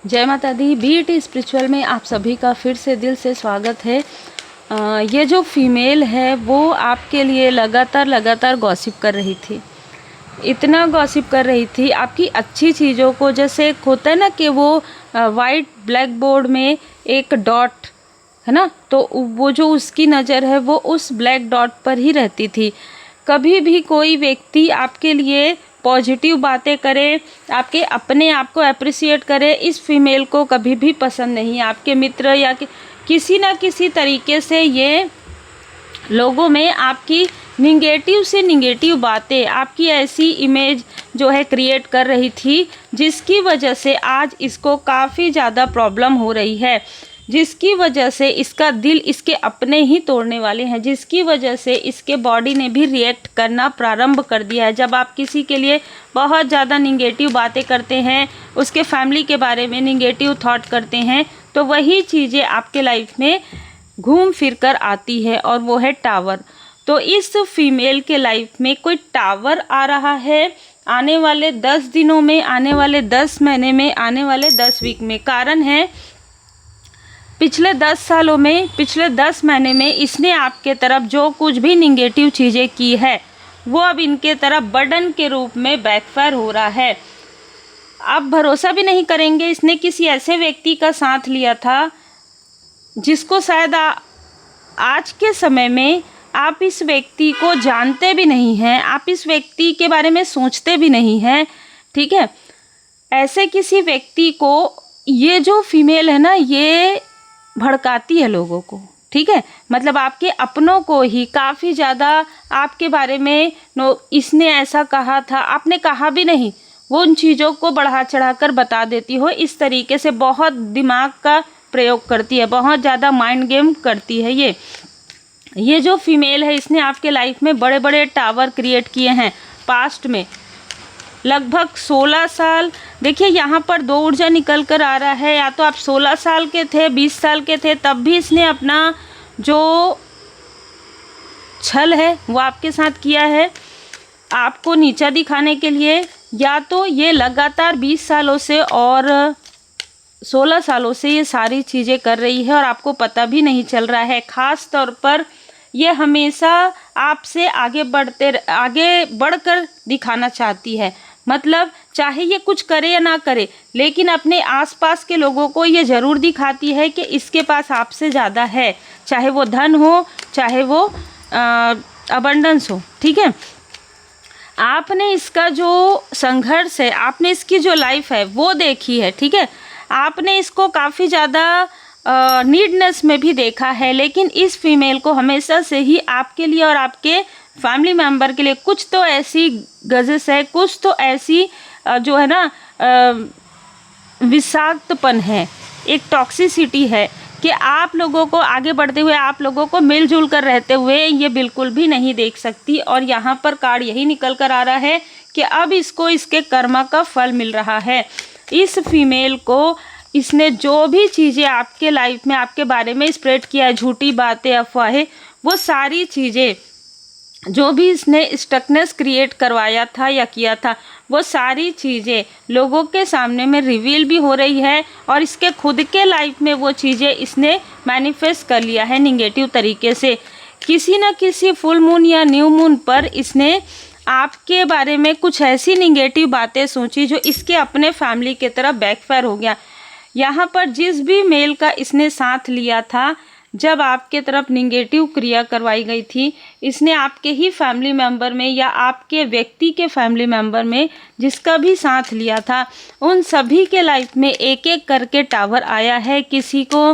जय माता दी। BET spiritual में आप सभी का फिर से दिल से स्वागत है। ये जो फीमेल है वो आपके लिए लगातार गॉसिप कर रही थी, इतना गॉसिप कर रही थी आपकी अच्छी चीज़ों को। जैसे एक होता है ना कि वो वाइट ब्लैक बोर्ड में एक डॉट है ना, तो वो जो उसकी नज़र है वो उस ब्लैक डॉट पर ही रहती थी। कभी भी कोई व्यक्ति आपके लिए पॉजिटिव बातें करे, आपके अपने आप को अप्रिसिएट करे, इस फीमेल को कभी भी पसंद नहीं। आपके मित्र या किसी ना किसी तरीके से ये लोगों में आपकी निगेटिव से निगेटिव बातें, आपकी ऐसी इमेज जो है क्रिएट कर रही थी, जिसकी वजह से आज इसको काफ़ी ज़्यादा प्रॉब्लम हो रही है, जिसकी वजह से इसका दिल इसके अपने ही तोड़ने वाले हैं, जिसकी वजह से इसके बॉडी ने भी रिएक्ट करना प्रारंभ कर दिया है। जब आप किसी के लिए बहुत ज़्यादा निगेटिव बातें करते हैं, उसके फैमिली के बारे में निगेटिव थॉट करते हैं, तो वही चीज़ें आपके लाइफ में घूम फिर कर आती है, और वो है टावर। तो इस फीमेल के लाइफ में कोई टावर आ रहा है आने वाले 10 दिनों में, आने वाले 10 महीने में, आने वाले 10 वीक में। कारण है पिछले 10 सालों में, पिछले 10 महीने में इसने आपके तरफ जो कुछ भी निगेटिव चीज़ें की है वो अब इनके तरफ बर्डन के रूप में बैकफायर हो रहा है। आप भरोसा भी नहीं करेंगे, इसने किसी ऐसे व्यक्ति का साथ लिया था जिसको शायद आज के समय में आप इस व्यक्ति को जानते भी नहीं हैं, आप इस व्यक्ति के बारे में सोचते भी नहीं हैं, ठीक है। ऐसे किसी व्यक्ति को ये जो फीमेल है ना, ये भड़काती है लोगों को, ठीक है। मतलब आपके अपनों को ही काफ़ी ज़्यादा आपके बारे में इसने ऐसा कहा था, आपने कहा भी नहीं, वो उन चीज़ों को बढ़ा चढ़ा कर बता देती हो। इस तरीके से बहुत दिमाग का प्रयोग करती है, बहुत ज़्यादा माइंड गेम करती है। ये जो फीमेल है इसने आपके लाइफ में बड़े बड़े टावर क्रिएट किए हैं पास्ट में, लगभग 16 साल। देखिए यहाँ पर 2 ऊर्जा निकल कर आ रहा है, या तो आप 16 साल के थे, 20 साल के थे, तब भी इसने अपना जो छल है वो आपके साथ किया है आपको नीचा दिखाने के लिए, या तो ये लगातार 20 सालों से और 16 सालों से ये सारी चीज़ें कर रही है और आपको पता भी नहीं चल रहा है। ख़ास तौर पर ये हमेशा आपसे आगे बढ़कर दिखाना चाहती है। मतलब चाहे ये कुछ करे या ना करे, लेकिन अपने आसपास के लोगों को ये ज़रूर दिखाती है कि इसके पास आपसे ज़्यादा है, चाहे वो धन हो, चाहे वो अबंडेंस हो, ठीक है। आपने इसका जो संघर्ष है, आपने इसकी जो लाइफ है वो देखी है, ठीक है। आपने इसको काफ़ी ज़्यादा नीडनेस में भी देखा है, लेकिन इस फीमेल को हमेशा से ही आपके लिए और आपके फैमिली मेम्बर के लिए कुछ तो ऐसी गज़स है, कुछ तो ऐसी जो है ना विषाक्तपन है, एक टॉक्सिसिटी है कि आप लोगों को आगे बढ़ते हुए, आप लोगों को मिलजुल कर रहते हुए ये बिल्कुल भी नहीं देख सकती। और यहाँ पर कार्ड यही निकल कर आ रहा है कि अब इसको इसके कर्मा का फल मिल रहा है। इस फीमेल को इसने जो भी चीज़ें आपके लाइफ में आपके बारे में स्प्रेड किया, झूठी बातें, अफवाहें, वो सारी चीज़ें जो भी इसने स्टकनेस क्रिएट करवाया था या किया था, वो सारी चीज़ें लोगों के सामने में रिवील भी हो रही है, और इसके खुद के लाइफ में वो चीज़ें इसने मैनिफेस्ट कर लिया है निगेटिव तरीके से। किसी न किसी फुल मून या न्यू मून पर इसने आपके बारे में कुछ ऐसी निगेटिव बातें सोची जो इसके अपने फैमिली की तरफ बैकफायर हो गया। यहाँ पर जिस भी मेल का इसने साथ लिया था, जब आपके तरफ निगेटिव क्रिया करवाई गई थी, इसने आपके ही फैमिली मेंबर में या आपके व्यक्ति के फैमिली मेंबर में जिसका भी साथ लिया था, उन सभी के लाइफ में एक एक करके टावर आया है। किसी को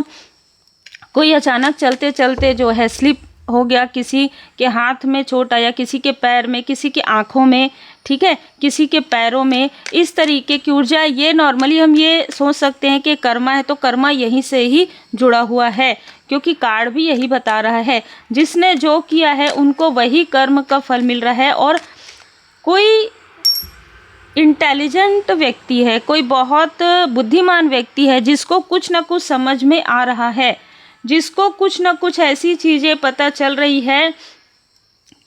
कोई अचानक चलते चलते जो है स्लिप हो गया, किसी के हाथ में चोट आया, किसी के पैर में, किसी की आँखों में, ठीक है, किसी के पैरों में, इस तरीके की ऊर्जा। ये नॉर्मली हम ये सोच सकते हैं कि कर्मा है, तो कर्मा यहीं से ही जुड़ा हुआ है, क्योंकि कार्ड भी यही बता रहा है, जिसने जो किया है उनको वही कर्म का फल मिल रहा है। और कोई इंटेलिजेंट व्यक्ति है, कोई बहुत बुद्धिमान व्यक्ति है, जिसको कुछ ना कुछ समझ में आ रहा है, जिसको कुछ ना कुछ ऐसी चीज़ें पता चल रही है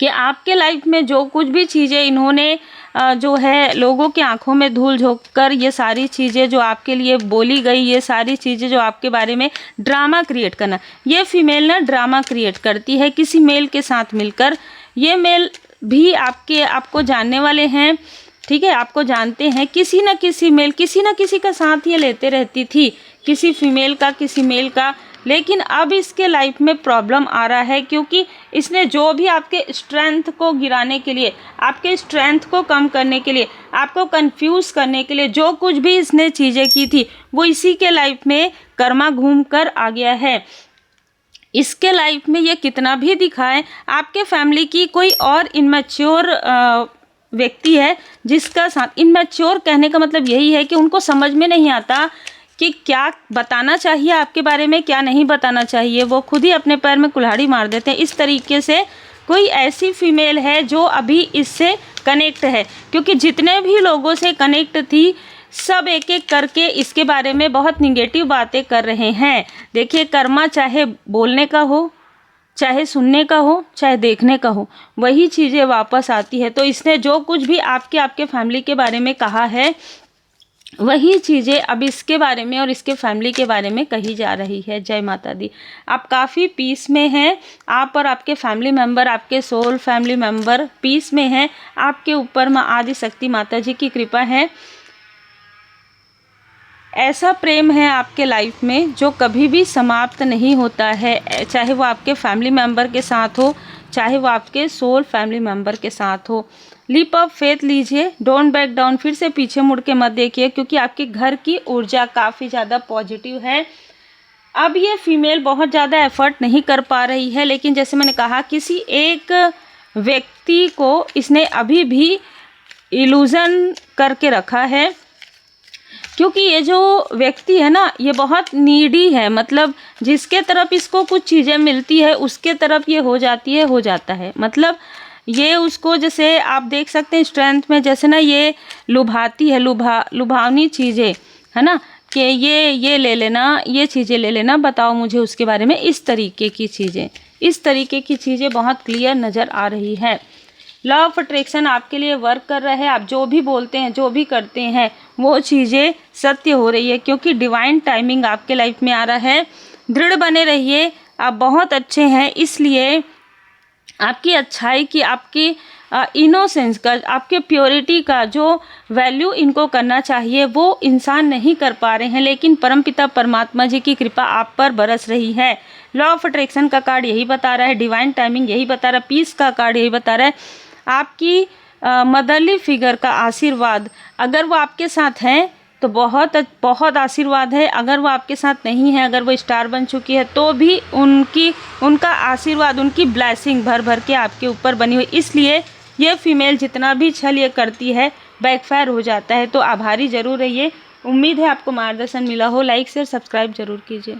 कि आपके लाइफ में जो कुछ भी चीज़ें इन्होंने जो है लोगों की आंखों में धूल झोंक कर ये सारी चीज़ें जो आपके लिए बोली गई, ये सारी चीज़ें जो आपके बारे में ड्रामा क्रिएट करना, ये फीमेल ना ड्रामा क्रिएट करती है किसी मेल के साथ मिलकर। ये मेल भी आपको जानने वाले हैं, ठीक है, आपको जानते हैं। किसी न किसी मेल किसी न किसी का साथ ये लेते रहती थी, किसी फीमेल का किसी मेल का। लेकिन अब इसके लाइफ में प्रॉब्लम आ रहा है क्योंकि इसने जो भी आपके स्ट्रेंथ को गिराने के लिए, आपके स्ट्रेंथ को कम करने के लिए, आपको कंफ्यूज करने के लिए जो कुछ भी इसने चीज़ें की थी वो इसी के लाइफ में कर्मा घूम कर आ गया है। इसके लाइफ में ये कितना भी दिखाए, आपके फैमिली की कोई और इनमैच्योर व्यक्ति है जिसका साथ, इनमैच्योर कहने का मतलब यही है कि उनको समझ में नहीं आता कि क्या बताना चाहिए आपके बारे में, क्या नहीं बताना चाहिए। वो खुद ही अपने पैर में कुल्हाड़ी मार देते हैं। इस तरीके से कोई ऐसी फीमेल है जो अभी इससे कनेक्ट है, क्योंकि जितने भी लोगों से कनेक्ट थी सब एक एक करके इसके बारे में बहुत निगेटिव बातें कर रहे हैं। देखिए, कर्मा चाहे बोलने का हो, चाहे सुनने का हो, चाहे देखने का हो, वही चीज़ें वापस आती है। तो इसने जो कुछ भी आपके फैमिली के बारे में कहा है वही चीज़ें अब इसके बारे में और इसके फैमिली के बारे में कही जा रही है। जय माता दी। आप काफ़ी पीस में हैं, आप और आपके फैमिली मेम्बर, आपके सोल फैमिली मेम्बर पीस में हैं। आपके ऊपर माँ आदि शक्ति माता जी की कृपा है। ऐसा प्रेम है आपके लाइफ में जो कभी भी समाप्त नहीं होता है, चाहे वो आपके फैमिली मेम्बर के साथ हो, चाहे वो आपके सोल फैमिली मेम्बर के साथ हो। लीप ऑफ फेथ लीजिए, डोंट बैक डाउन, फिर से पीछे मुड़ के मत देखिए, क्योंकि आपके घर की ऊर्जा काफ़ी ज़्यादा पॉजिटिव है। अब ये फीमेल बहुत ज़्यादा एफर्ट नहीं कर पा रही है, लेकिन जैसे मैंने कहा किसी एक व्यक्ति को इसने अभी भी इल्यूज़न करके रखा है, क्योंकि ये जो व्यक्ति है ना ये बहुत नीडी है। मतलब जिसके तरफ इसको कुछ चीज़ें मिलती है उसके तरफ ये हो जाता है। मतलब ये उसको, जैसे आप देख सकते हैं स्ट्रेंथ में, जैसे ना ये लुभाती है, लुभावनी चीज़ें है ना, कि ये ले लेना, ये चीज़ें ले लेना, बताओ मुझे उसके बारे में। इस तरीके की चीज़ें बहुत क्लियर नज़र आ रही है। लॉ ऑफ अट्रैक्शन आपके लिए वर्क कर रहा है। आप जो भी बोलते हैं, जो भी करते हैं, वो चीज़ें सत्य हो रही है, क्योंकि डिवाइन टाइमिंग आपके लाइफ में आ रहा है। दृढ़ बने रहिए, आप बहुत अच्छे हैं। इसलिए आपकी अच्छाई की, आपकी इनोसेंस का, आपके प्योरिटी का जो वैल्यू इनको करना चाहिए वो इंसान नहीं कर पा रहे हैं, लेकिन परमपिता परमात्मा जी की कृपा आप पर बरस रही है। लॉ ऑफ अट्रैक्शन का कार्ड यही बता रहा है, डिवाइन टाइमिंग यही बता रहा है, पीस का कार्ड यही बता रहा है। आपकी मदरली फिगर का आशीर्वाद, अगर वो आपके साथ हैं तो बहुत आशीर्वाद है। अगर वो आपके साथ नहीं है, अगर वो स्टार बन चुकी है, तो भी उनका आशीर्वाद, उनकी ब्लेसिंग भर भर के आपके ऊपर बनी हुई। इसलिए ये फीमेल जितना भी छल ये करती है बैकफायर हो जाता है। तो आभारी ज़रूर रहिए। उम्मीद है आपको मार्गदर्शन मिला हो। लाइक शेयर सब्सक्राइब ज़रूर कीजिए।